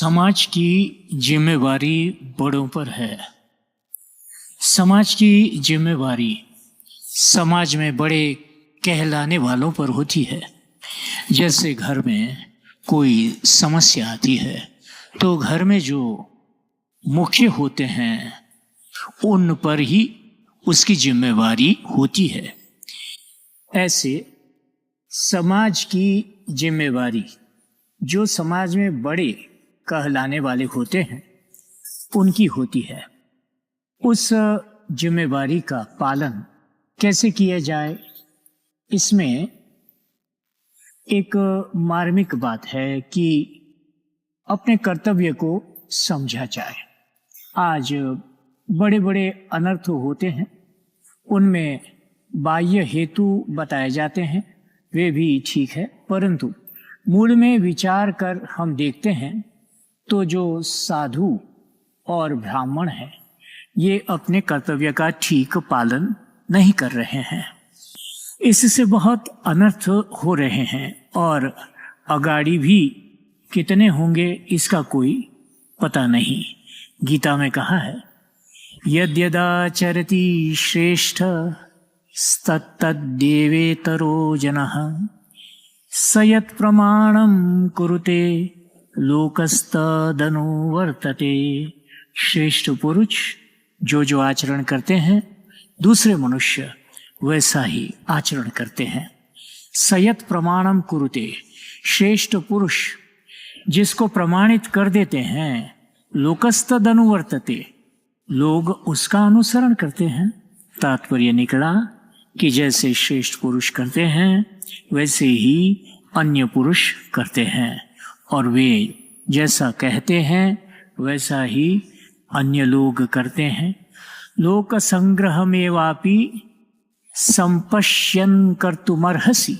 समाज की जिम्मेवारी बड़ों पर है। समाज की जिम्मेवारी समाज में बड़े कहलाने वालों पर होती है। जैसे घर में कोई समस्या आती है तो घर में जो मुख्य होते हैं उन पर ही उसकी जिम्मेवारी होती है। ऐसे समाज की जिम्मेवारी जो समाज में बड़े कहलाने वाले होते हैं उनकी होती है। उस जिम्मेवारी का पालन कैसे किया जाए, इसमें एक मार्मिक बात है कि अपने कर्तव्य को समझा जाए। आज बड़े बड़े अनर्थ होते हैं, उनमें बाह्य हेतु बताए जाते हैं, वे भी ठीक है, परंतु मूल में विचार कर हम देखते हैं तो जो साधु और ब्राह्मण हैं ये अपने कर्तव्य का ठीक पालन नहीं कर रहे हैं। इससे बहुत अनर्थ हो रहे हैं और अगाड़ी भी कितने होंगे इसका कोई पता नहीं। गीता में कहा है, यद्यदाचरति श्रेष्ठ तत्तद्देवेतरो जनः स यत् प्रमाणं कुरुते लोकस्तदनुवर्तते। श्रेष्ठ पुरुष जो जो आचरण करते हैं दूसरे मनुष्य वैसा ही आचरण करते हैं। सयत प्रमाणम कुरुते, श्रेष्ठ पुरुष जिसको प्रमाणित कर देते हैं, लोकस्तद अनुवर्तते, लोग उसका अनुसरण करते हैं। तात्पर्य निकला कि जैसे श्रेष्ठ पुरुष करते हैं वैसे ही अन्य पुरुष करते हैं और वे जैसा कहते हैं वैसा ही अन्य लोग करते हैं। लोक संग्रहमेवापि संपश्यन कर्तुमर्हसि।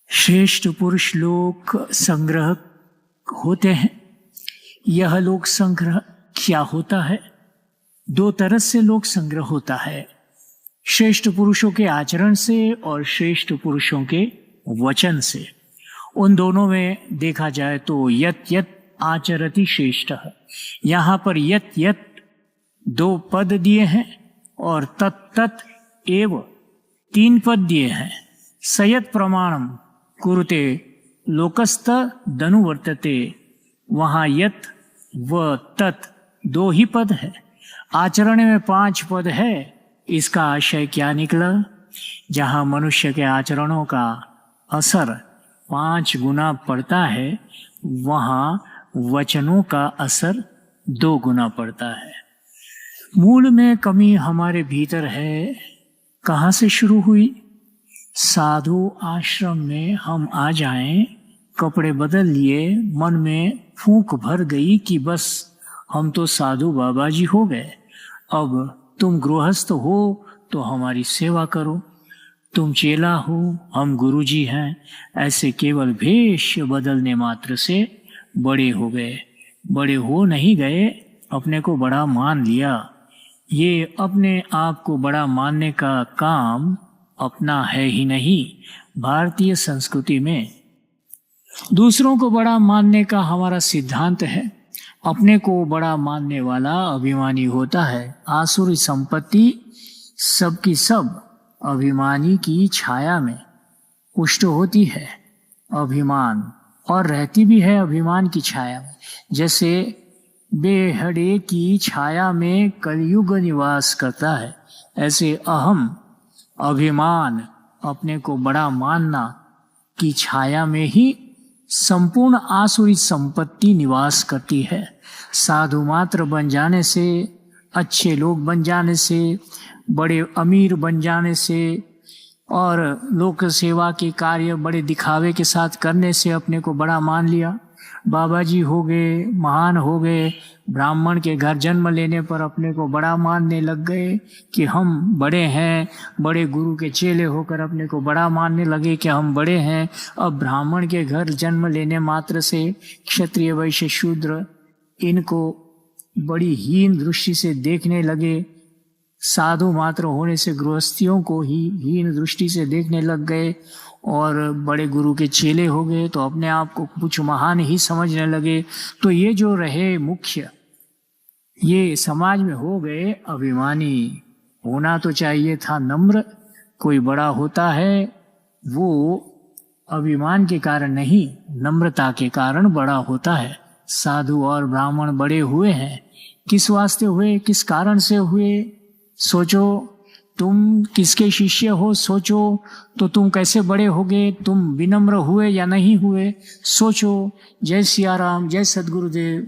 श्रेष्ठ पुरुष लोक संग्रह होते हैं। यह लोक संग्रह क्या होता है? दो तरह से लोक संग्रह होता है, श्रेष्ठ पुरुषों के आचरण से और श्रेष्ठ पुरुषों के वचन से। उन दोनों में देखा जाए तो यत यत आचरति श्रेष्ठ, यहाँ पर यत यत दो पद दिए हैं और तत् तत् एव तीन पद दिए हैं। सयत प्रमाणम कुरुते लोकस्त दनुवर्तते, वहाँ यत व तत् दो ही पद है, आचरण में 5 पद है। इसका आशय क्या निकला? जहाँ मनुष्य के आचरणों का असर 5 गुना पड़ता है वहाँ वचनों का असर 2 गुना पड़ता है। मूल में कमी हमारे भीतर है। कहाँ से शुरू हुई? साधु आश्रम में हम आ जाएं, कपड़े बदल लिए, मन में फूंक भर गई कि बस हम तो साधु बाबा जी हो गए, अब तुम गृहस्थ हो तो हमारी सेवा करो, तुम चेला हो हम गुरु जी हैं। ऐसे केवल भेष बदलने मात्र से बड़े हो गए। बड़े हो नहीं गए, अपने को बड़ा मान लिया। ये अपने आप को बड़ा मानने का काम अपना है ही नहीं। भारतीय संस्कृति में दूसरों को बड़ा मानने का हमारा सिद्धांत है। अपने को बड़ा मानने वाला अभिमानी होता है। आसुरी संपत्ति सबकी सब अभिमानी की छाया में पुष्ट होती है। अभिमान और रहती भी है अभिमान की छाया में। जैसे बेहड़े की छाया में कलयुग निवास करता है, ऐसे अहम अभिमान अपने को बड़ा मानना की छाया में ही संपूर्ण आसुरी संपत्ति निवास करती है। साधु मात्र बन जाने से, अच्छे लोग बन जाने से, बड़े अमीर बन जाने से और लोक सेवा के कार्य बड़े दिखावे के साथ करने से अपने को बड़ा मान लिया। बाबा जी हो गए, महान हो गए। ब्राह्मण के घर जन्म लेने पर अपने को बड़ा मानने लग गए कि हम बड़े हैं। बड़े गुरु के चेले होकर अपने को बड़ा मानने लगे कि हम बड़े हैं। अब ब्राह्मण के घर जन्म लेने मात्र से क्षत्रिय वैश्य शूद्र इनको बड़ी हीन दृष्टि से देखने लगे। साधु मात्र होने से गृहस्थियों को ही हीन दृष्टि से देखने लग गए और बड़े गुरु के चेले हो गए तो अपने आप को कुछ महान ही समझने लगे। तो ये जो रहे मुख्य, ये समाज में हो गए अभिमानी। होना तो चाहिए था नम्र। कोई बड़ा होता है वो अभिमान के कारण नहीं, नम्रता के कारण बड़ा होता है। साधु और ब्राह्मण बड़े हुए हैं, किस वास्ते हुए, किस कारण से हुए? सोचो, तुम किसके शिष्य हो, सोचो तो तुम कैसे बड़े होगे। तुम विनम्र हुए या नहीं हुए, सोचो। जय सिया राम, जय सद्गुरुदेव।